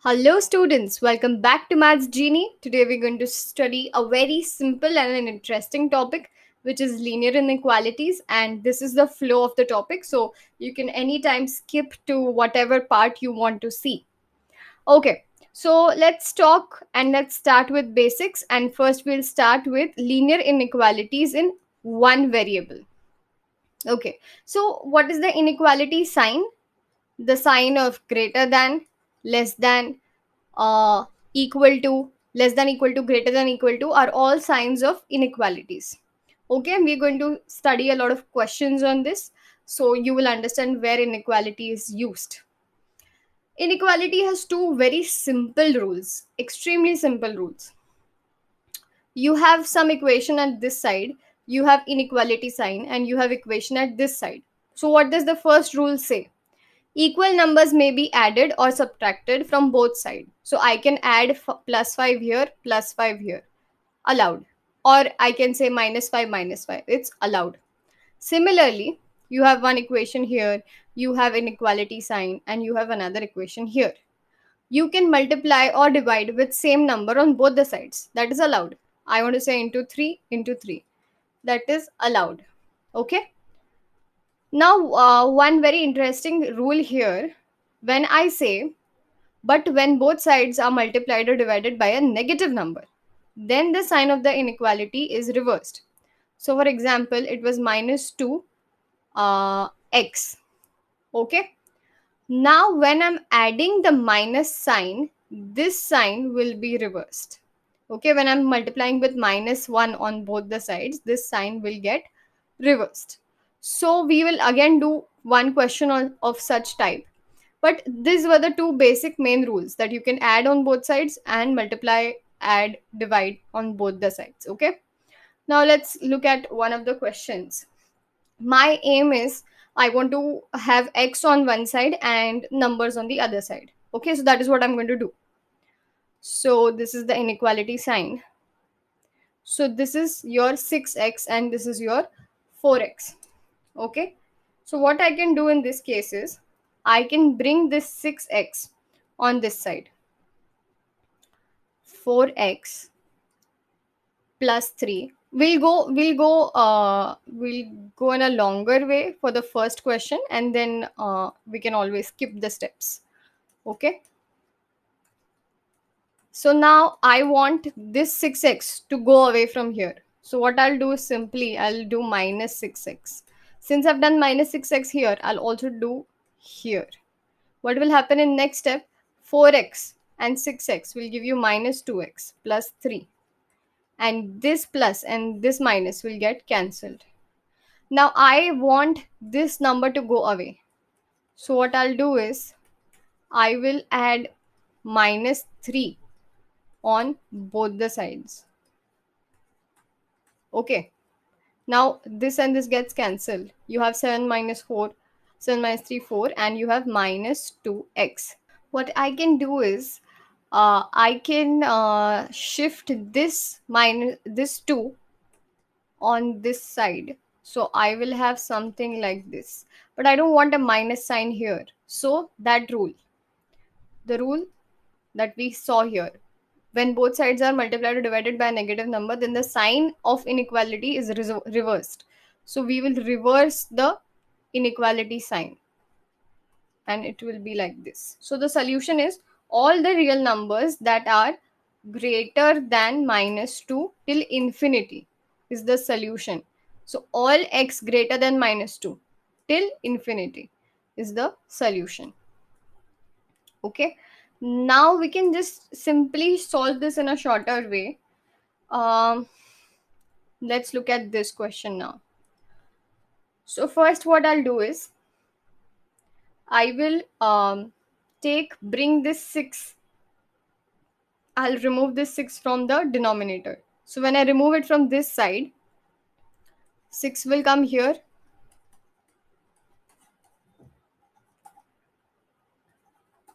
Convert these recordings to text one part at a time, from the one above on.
Hello students, welcome back to MathsGenii. Today we're going to study a very simple and an interesting topic which is linear inequalities, and this is the flow of the topic, so you can anytime skip to whatever part you want to see. Okay, so let's talk and let's start with basics, and first we'll start with linear inequalities in one variable. Okay, so what is the inequality sign? The sign of greater than, less than, uh, equal to, less than equal to, greater than equal to are all signs of inequalities. Okay, and we're going to study a lot of questions on this, so you will understand where inequality is used. Inequality has two very simple rules, extremely simple rules. You have some equation at this side, you have inequality sign, and you have equation at this side. So what does the first rule say? Equal numbers may be added or subtracted from both sides. So I can add plus 5 here, plus 5 here. Allowed. Or I can say minus 5, minus 5. It's allowed. Similarly, you have one equation here, you have inequality sign, and you have another equation here. You can multiply or divide with same number on both the sides. That is allowed. I want to say into 3, into 3. That is allowed. Okay. Now, one very interesting rule here, when I say, but when both sides are multiplied or divided by a negative number, then the sign of the inequality is reversed. So, for example, it was minus 2 x. Okay. Now, when I'm adding the minus sign, this sign will be reversed. Okay. When I'm multiplying with minus 1 on both the sides, this sign will get reversed. So we will again do one question of such type. But these were the two basic main rules, that you can add on both sides and multiply, add, divide on both the sides. Okay. Now let's look at one of the questions. My aim is I want to have x on one side and numbers on the other side. Okay. So that is what I'm going to do. So this is the inequality sign. So this is your 6x and this is your 4x. Okay, so what I can do in this case is I can bring this 6x on this side, 4x plus 3. We'll go in a longer way for the first question, and then we can always skip the steps. Okay, so now I want this 6x to go away from here. So what I'll do is simply I'll do minus 6x. Since I've done minus 6x here, I'll also do here. What will happen in next step? 4x and 6x will give you minus 2x plus 3. And this plus and this minus will get cancelled. Now I want this number to go away. So what I'll do is I will add minus 3 on both the sides. Okay. Now this and this gets cancelled. You have 7 minus 4, 7 minus 3, 4, and you have minus 2x. What I can do is I can shift this 2 on this side. So I will have something like this. But I don't want a minus sign here. So that rule, the rule that we saw here, when both sides are multiplied or divided by a negative number, then the sign of inequality is reversed. So we will reverse the inequality sign, and it will be like this. So the solution is all the real numbers that are greater than minus 2 till infinity is the solution. So all x greater than minus 2 till infinity is the solution. Okay. Now we can just simply solve this in a shorter way. Um, let's look at this question now. So first what I'll do is I will bring this 6. I'll remove this 6 from the denominator. So when I remove it from this side, 6 will come here,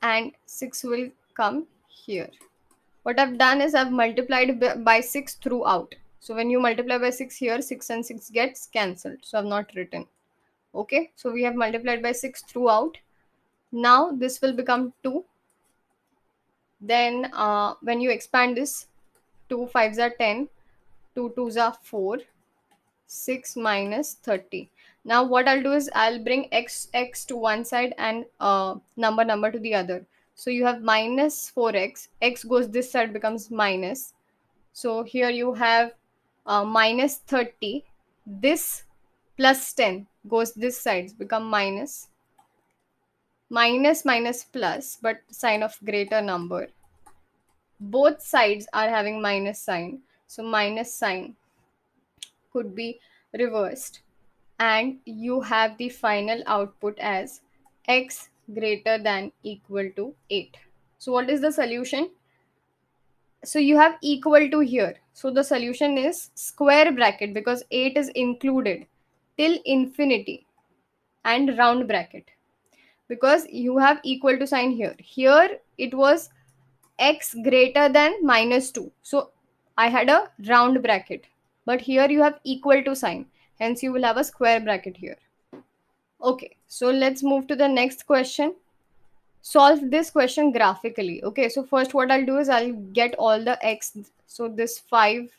and 6 will come here. What I've done is I've multiplied by 6 throughout. So when you multiply by 6 here, 6 and 6 gets cancelled. So I've not written. Okay, so we have multiplied by 6 throughout. Now this will become 2. Then when you expand this, 2 5s are 10, 2 2s are 4, 6 minus 30. Now what I'll do is I'll bring x to one side and number to the other. So you have minus 4x, x goes this side, becomes minus. So here you have minus 30. This plus 10 goes this side, become minus. Minus minus plus, but sign of greater number. Both sides are having minus sign. So minus sign could be reversed. And you have the final output as x greater than equal to 8. So what is the solution? So you have equal to here. So the solution is square bracket, because 8 is included, till infinity, and round bracket, because you have equal to sign here. Here it was x greater than minus 2. So I had a round bracket. But here you have equal to sign. Hence you will have a square bracket here. Okay, so let's move to the next question. Solve this question graphically. Okay, so first what I'll do is I'll get all the x. So this 5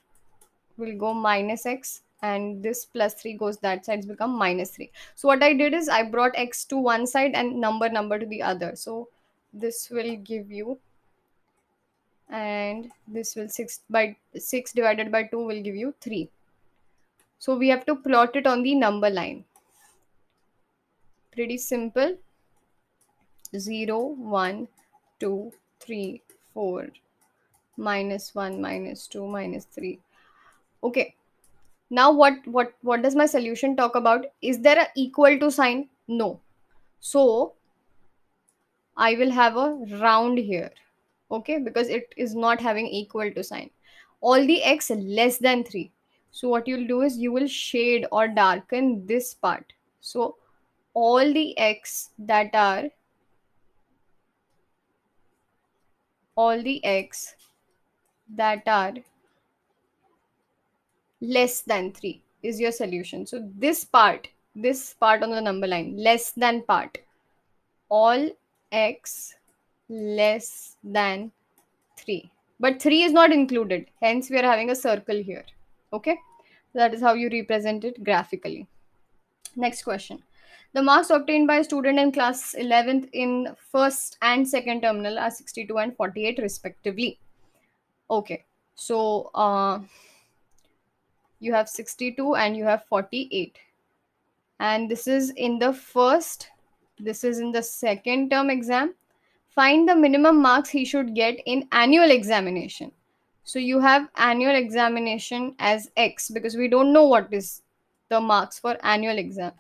will go minus x, and this plus 3 goes that side, it's become minus 3. So what I did is I brought x to one side and number to the other. So this will give you, and this will 6 divided by 2 will give you 3. So we have to plot it on the number line. Pretty simple. 0 1 2 3 4 minus 1 minus 2 minus 3. Okay, now what does my solution talk about? Is there a equal to sign? No. So I will have a round here. Okay, because it is not having equal to sign. All the x less than 3. So what you'll do is you will shade or darken this part. So all the x that are less than 3 is your solution. So this part on the number line, less than part, all x less than 3, but 3 is not included, hence we are having a circle here. Okay, that is how you represent it graphically. Next question. The marks obtained by a student in class 11th in first and second terminal are 62 and 48 respectively. Okay, so you have 62 and you have 48, and this is in the first, this is in the second term exam. Find the minimum marks he should get in annual examination. So you have annual examination as x, because we don't know what is the marks for annual exam.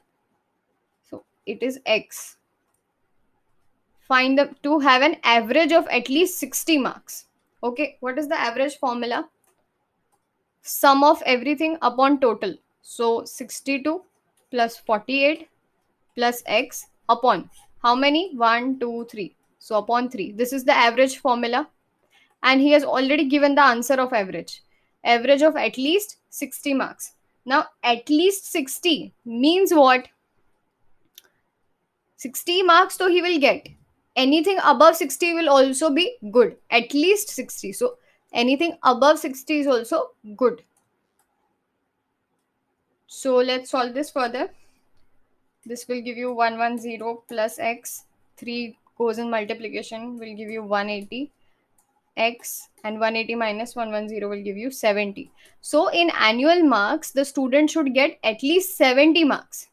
So it is x. Find the, to have an average of at least 60 marks. Okay, what is the average formula? Sum of everything upon total. So 62 plus 48 plus x upon how many? 1 2 3. So upon 3. This is the average formula, and he has already given the answer of average of at least 60 marks. Now at least 60 means what? 60 marks so he will get. Anything above 60 will also be good. At least 60. So anything above 60 is also good. So let's solve this further. This will give you 110 plus x. 3 goes in multiplication, will give you 180 x, and 180 minus 110 will give you 70. So in annual marks, the student should get at least 70 marks.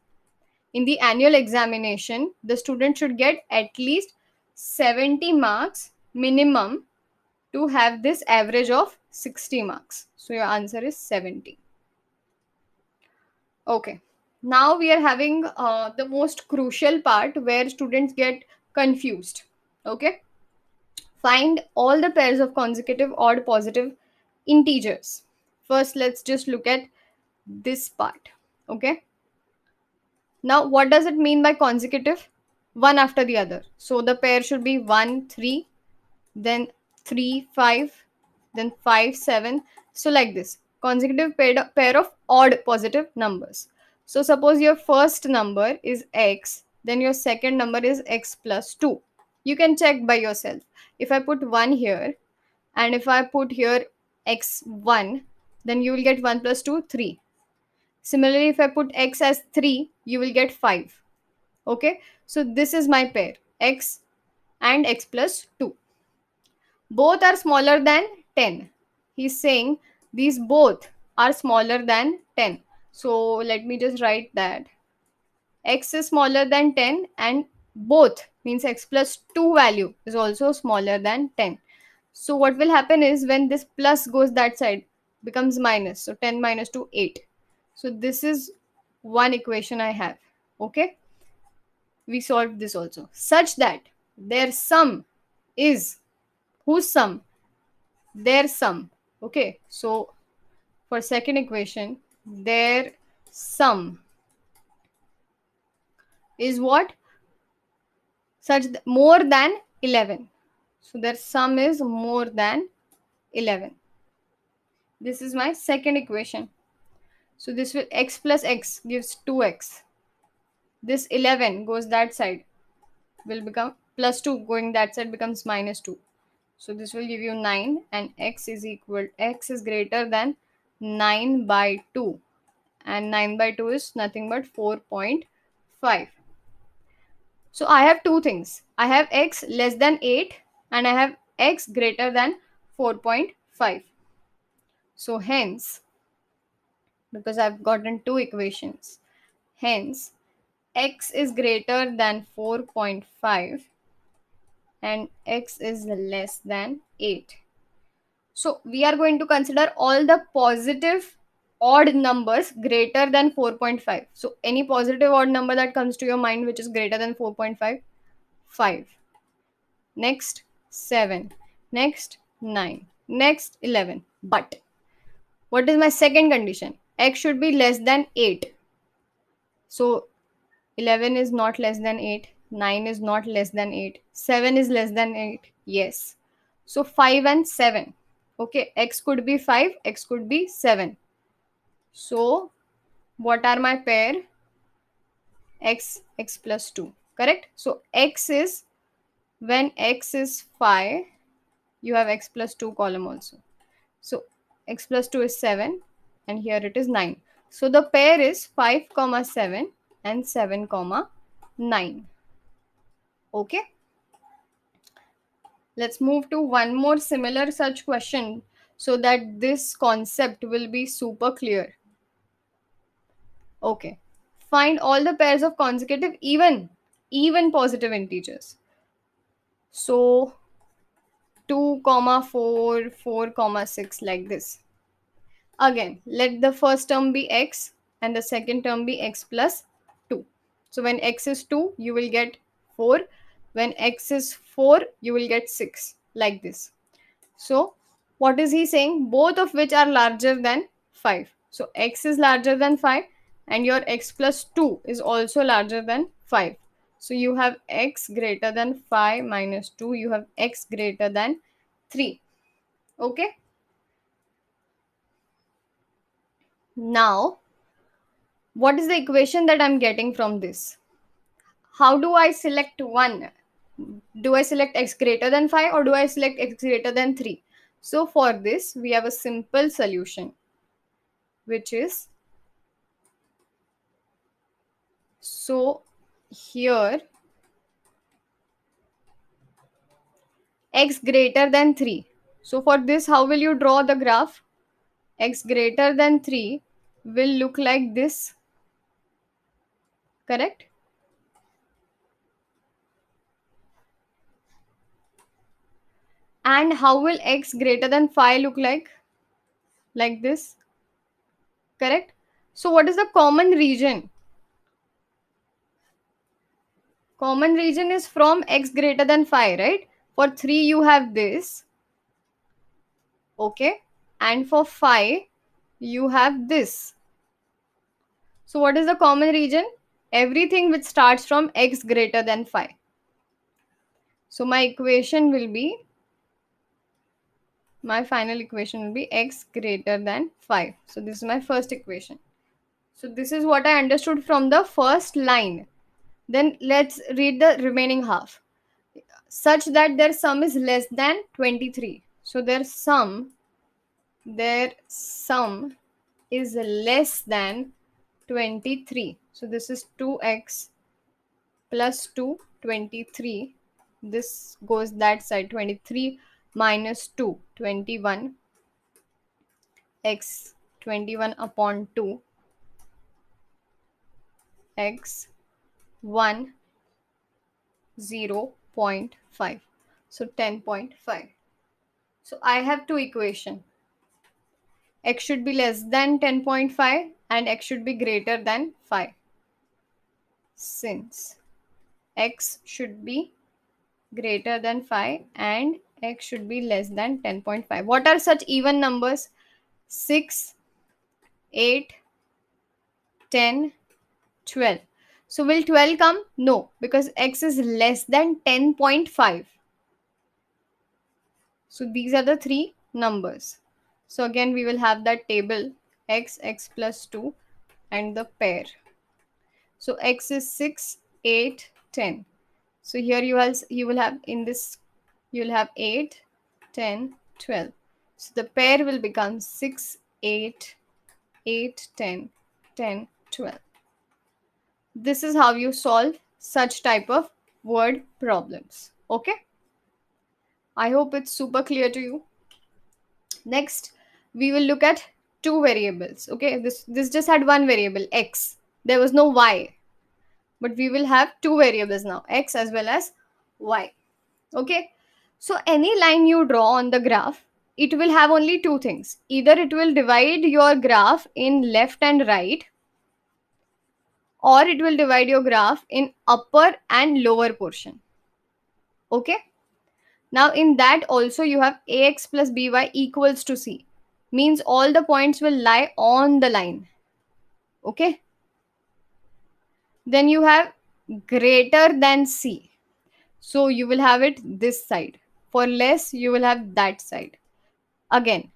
In the annual examination, the student should get at least 70 marks minimum to have this average of 60 marks. So your answer is 70. Okay, now we are having the most crucial part where students get confused. Okay, find all the pairs of consecutive odd positive integers. First, let's just look at this part. Okay, now what does it mean by consecutive? One after the other. So the pair should be 1 3, then 3 5, then 5 7. So like this, consecutive pair of odd positive numbers. So suppose your first number is x, then your second number is x plus 2. You can check by yourself. If I put 1 here and if I put here x1, then you will get 1 plus 2, 3. Similarly, if I put x as 3, you will get 5. Okay, so this is my pair, x and x plus 2. Both are smaller than 10. He's saying these both are smaller than 10. So let me just write that. X is smaller than 10 and both means x plus 2 value is also smaller than 10. So what will happen is when this plus goes that side becomes minus. So 10 minus 2, 8. So this is one equation I have. Okay. We solved this also. Such that their sum is, whose sum? Their sum. Okay. So for second equation, their sum is what? More than 11. So their sum is more than 11. This is my second equation. So this will x plus x gives 2x. This 11 goes that side, will become plus 2 going that side becomes minus 2. So this will give you 9 and x is greater than 9 by 2. And 9 by 2 is nothing but 4.5. So I have two things. I have x less than 8 and I have x greater than 4.5. So hence, because I've gotten two equations, hence x is greater than 4.5 and x is less than 8. So we are going to consider all the positive odd numbers greater than 4.5. So any positive odd number that comes to your mind which is greater than 4.5, 5. Next 7. Next 9. Next 11. But what is my second condition? X should be less than 8. So 11 is not less than 8. 9 is not less than 8. 7 is less than 8. Yes. So 5 and 7. Okay, x could be 5, x could be 7. So what are my pair? X plus 2. Correct? So x is, when x is 5, you have x plus 2 column also. So x plus 2 is 7 and here it is 9. So the pair is 5 comma 7 and 7 comma 9. Okay. Let's move to one more similar such question so that this concept will be super clear. Okay. Find all the pairs of consecutive even positive integers. So 2 comma 4, 4 comma 6 like this. Again, let the first term be x and the second term be x plus 2. So when x is 2, you will get 4. When x is 4, you will get 6 like this. So what is he saying? Both of which are larger than 5. So x is larger than 5 and your x plus 2 is also larger than 5. So you have x greater than 5 minus 2. You have x greater than 3. Okay. Now, what is the equation that I'm getting from this? How do I select one? Do I select x greater than 5 or do I select x greater than 3? So for this, we have a simple solution, which is, so here x greater than 3. So for this, how will you draw the graph? X greater than 3 will look like this. Correct? And how will x greater than 5 look like? Like this. Correct? So what is the common region? Common region is from x greater than 5, right? For 3 you have this. Okay. And for 5 you have this. So what is the common region? Everything which starts from x greater than 5. So my equation will be, my final equation will be x greater than 5. So this is my first equation. So this is what I understood from the first line. Then let's read the remaining half. such that their sum is less than 23. So their sum is less than 23. So this is 2x plus 2, 23. This goes that side, 23 minus 2, 21, x 21 upon 2, x 1, 0.5. So 10.5. So I have two equations. X should be less than 10.5 and x should be greater than 5. Since x should be greater than 5 and x should be less than 10.5. What are such even numbers? 6, 8, 10, 12. So will 12 come? No, because x is less than 10.5. So these are the three numbers. So again we will have that table x, x plus 2 and the pair. So x is 6, 8, 10. So here you will have in this, you will have 8, 10, 12. So the pair will become 6, 8, 8, 10, 10, 12. This is how you solve such type of word problems. Okay. I hope it's super clear to you. Next, we will look at two variables. Okay. This just had one variable, x. There was no y. But we will have two variables now, x as well as y. Okay. So any line you draw on the graph, it will have only two things. Either it will divide your graph in left and right, or it will divide your graph in upper and lower portion. Okay. Now in that also you have ax plus by equals to c. Means all the points will lie on the line. Okay. Then you have greater than c. So you will have it this side. For less, you will have that side. Again.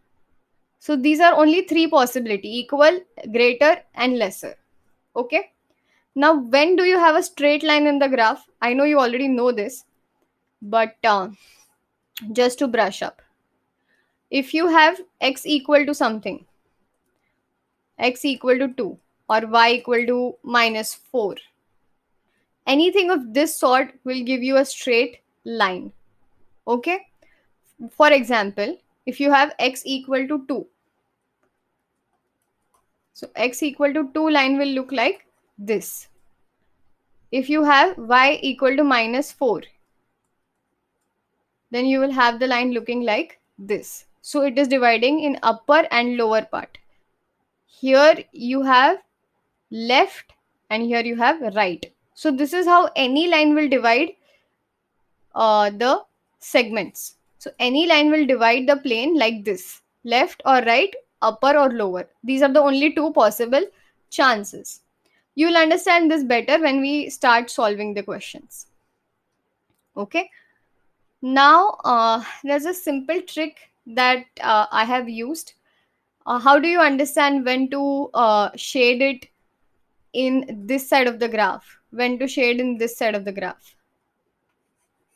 So these are only three possibility: equal, greater, and lesser. Okay. Now, when do you have a straight line in the graph? I know you already know this, but just to brush up. If you have x equal to something, x equal to 2 or y equal to minus 4, anything of this sort will give you a straight line. Okay. For example, if you have x equal to 2, so x equal to 2 line will look like this. If you have y equal to minus 4, then you will have the line looking like this. So it is dividing in upper and lower part. Here you have left and here you have right. So this is how any line will divide the segments. So any line will divide the plane like this: left or right, upper or lower. These are the only two possible chances. You will understand this better when we start solving the questions. Okay. Now, there's a simple trick that I have used. How do you understand when to shade it in this side of the graph? When to shade in this side of the graph?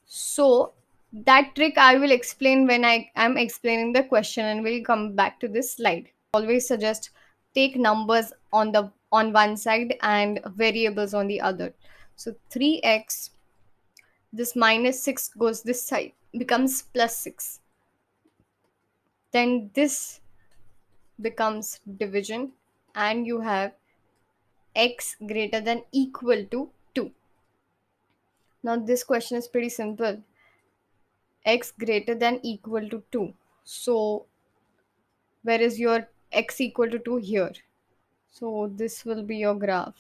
So, that trick I will explain when I am explaining the question, and we'll come back to this slide. Always suggest take numbers on one side and variables on the other. So 3x, this minus 6 goes this side, becomes plus 6. Then this becomes division, and you have x greater than equal to 2. Now this question is pretty simple. X greater than equal to 2. So where is your x equal to 2? Here. So this will be your graph.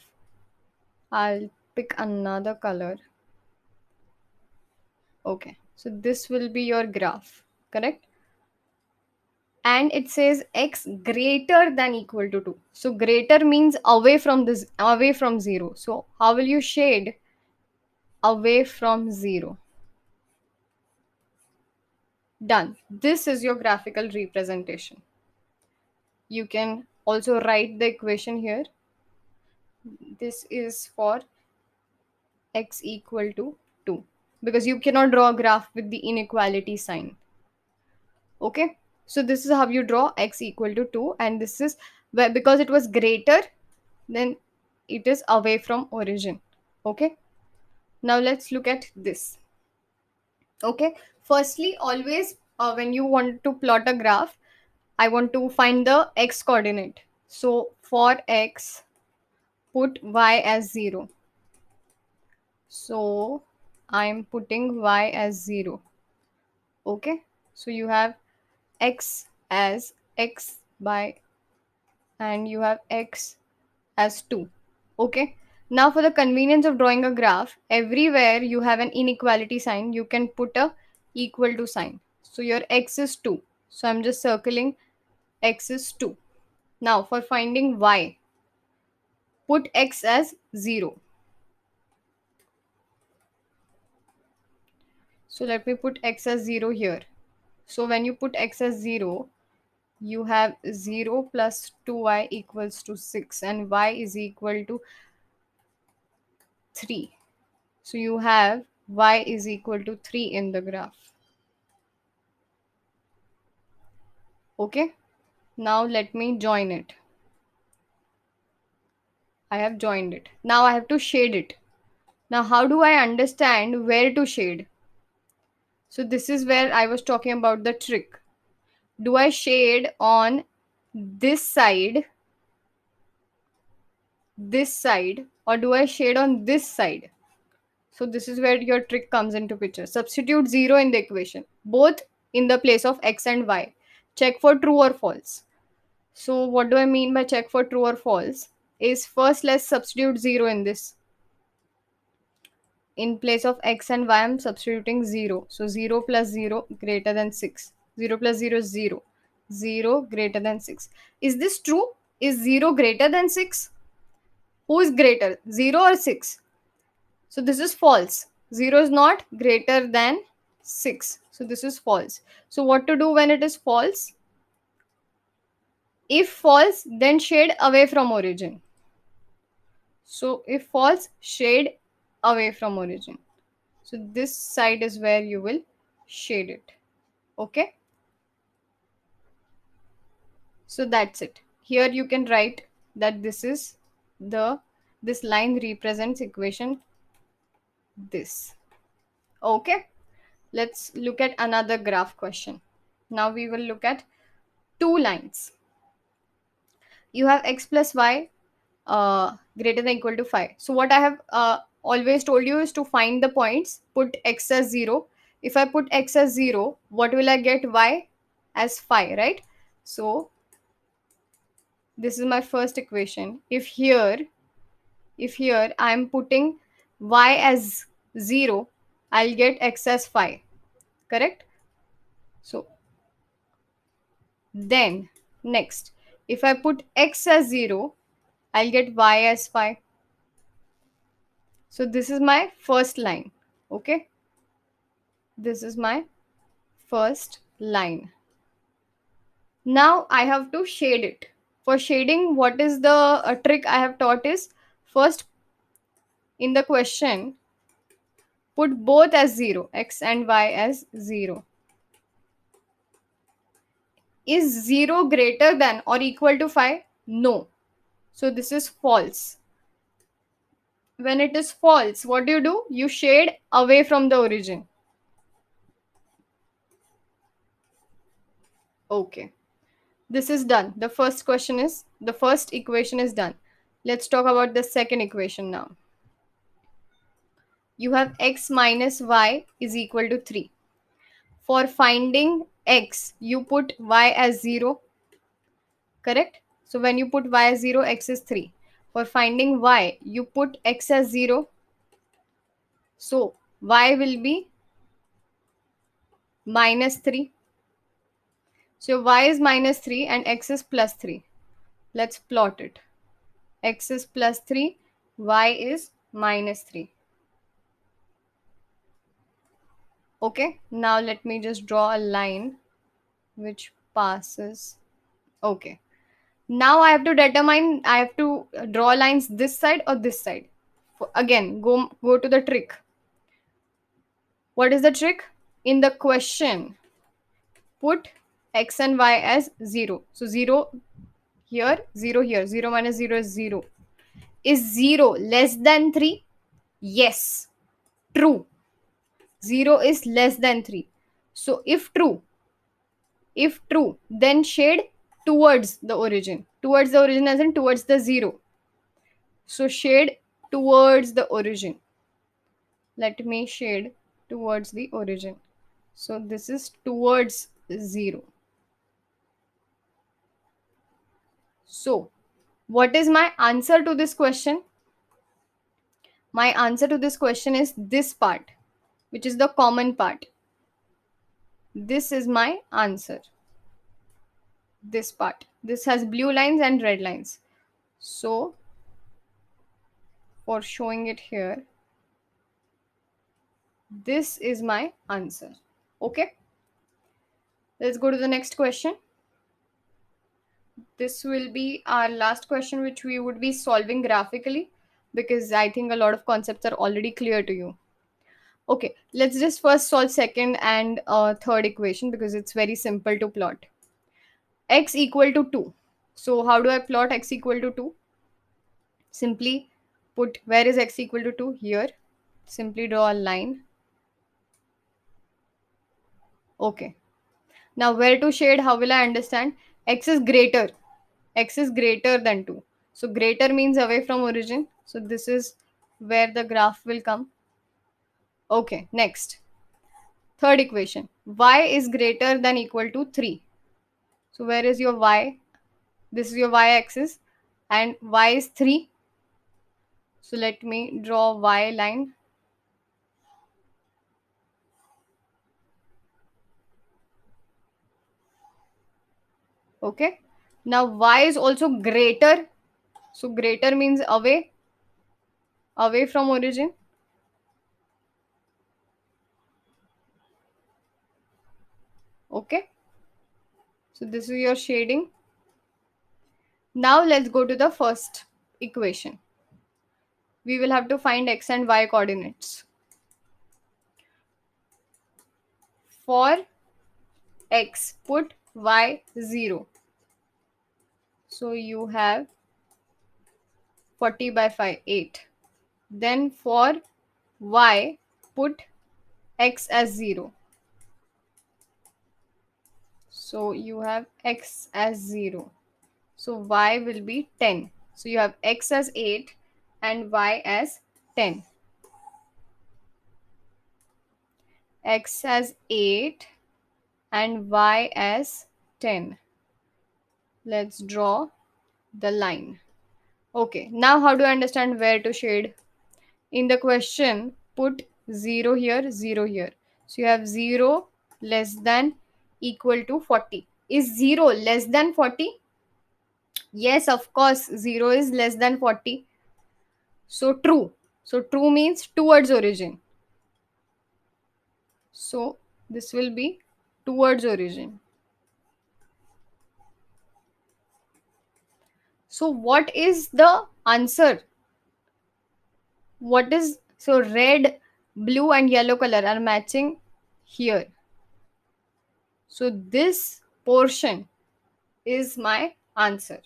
I'll pick another color. Okay. So this will be your graph. Correct? And it says x greater than equal to 2. So greater means away from 0. So how will you shade away from 0? Done. This is your graphical representation. You can also write the equation here. This is for x equal to 2. because you cannot draw a graph with the inequality sign. Okay, so this is how you draw x equal to 2, and this is where, because it was greater, then it is away from origin. Okay, now let's look at this. Okay, firstly, always when you want to plot a graph, I want to find the x coordinate. So for x, put y as 0. So I'm putting y as 0. Okay, so you have x as x by, and you have x as 2. Okay, now for the convenience of drawing a graph, everywhere you have an inequality sign, you can put a equal to sign. So your x is 2, so I'm just circling x is 2. Now for finding y, put x as 0. So let me put x as 0 here. So when you put x as 0, you have 0 plus 2y equals to 6, and y is equal to 3. So you have y is equal to 3 in the graph. Okay, now let me join it. I have joined it. Now I have to shade it. Now how do I understand where to shade? So this is where I was talking about the trick. Do I shade on this side, or do I shade on this side? So this is where your trick comes into picture. Substitute 0 in the equation, both in the place of x and y. Check for true or false. So what do I mean by check for true or false? Is first let's substitute 0 in this. In place of x and y, I'm substituting 0. So 0 plus 0 greater than 6. 0 plus 0 is 0. 0 greater than 6. Is this true? Is 0 greater than 6? Who is greater, 0 or 6? So this is false. 0 is not greater than 6. So this is false. So what to do when it is false? If false, then shade away from origin. So if false, shade away from origin. So this side is where you will shade it. Okay. So that's it. Here you can write that this line represents equation this. Okay. Let's look at another graph question. Now we will look at two lines. You have x plus y greater than or equal to 5. So what I have always told you is to find the points, put x as 0. If I put x as 0, what will I get? Y as 5, right? So this is my first equation. If here I am putting y as 0, I'll get x as 5, correct? So then next, if I put x as 0, I'll get y as 5. So this is my first line. Okay, this is my first line. Now I have to shade it. For shading, what is the trick I have taught is, first in the question, put both as 0, x and y as 0. Is 0 greater than or equal to 5? No. So this is false. When it is false, what do? You shade away from the origin. Okay. This is done. The first equation is done. Let's talk about the second equation now. You have x minus y is equal to 3. For finding x, you put y as 0, correct? So when you put y as 0, x is 3. For finding y, you put x as 0. So y will be minus 3. So y is minus 3 and x is plus 3. Let's plot it. X is plus 3, y is minus 3. Okay, now let me just draw a line which passes. Okay, now I have to draw lines this side or this side. Again, go to the trick. What is the trick? In the question, put x and y as 0. So 0 here, 0 here. 0 minus 0 is 0. Is 0 less than 3? Yes. True. 0 is less than 3. So if true, then shade towards the origin. Towards the origin as in towards the 0. So shade towards the origin. Let me shade towards the origin. So this is towards 0. So what is my answer to this question? My answer to this question is this part, which is the common part. This is my answer. This part. This has blue lines and red lines. So for showing it here, this is my answer. Okay. Let's go to the next question. This will be our last question, which we would be solving graphically, because I think a lot of concepts are already clear to you. Okay, let's just first solve second and third equation because it's very simple to plot. X equal to 2. So how do I plot x equal to 2? Simply put, where is x equal to 2? Here. Simply draw a line. Okay. Now where to shade? How will I understand? X is greater. X is greater than 2. So greater means away from origin. So this is where the graph will come. Okay, next. Third equation. Y is greater than equal to 3. So where is your y? This is your y-axis and y is 3. So let me draw y line. Okay. Now y is also greater. So greater means away from origin. Okay. So this is your shading. Now let's go to the first equation. We will have to find x and y coordinates. For x, put y 0. So you have 40 by 5, 8. Then for y, put x as 0. So you have x as 0. So y will be 10. So you have x as 8 and y as 10. X as 8 and y as 10. Let's draw the line. Okay, now how do I understand where to shade? In the question, put 0 here, 0 here. So you have 0 less than equal to 40. Is 0 less than 40? Yes, of course, 0 is less than 40. So true. So true means towards origin. So this will be towards origin. So what is the answer? What is, so red, blue and yellow color are matching here. So this portion is my answer.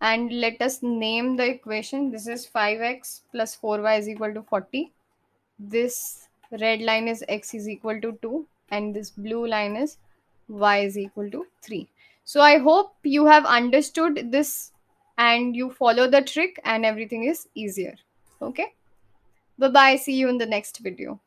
And let us name the equation. This is 5x plus 4y is equal to 40. This red line is x is equal to 2 and this blue line is y is equal to 3. So I hope you have understood this and you follow the trick and everything is easier. Okay. Bye bye. See you in the next video.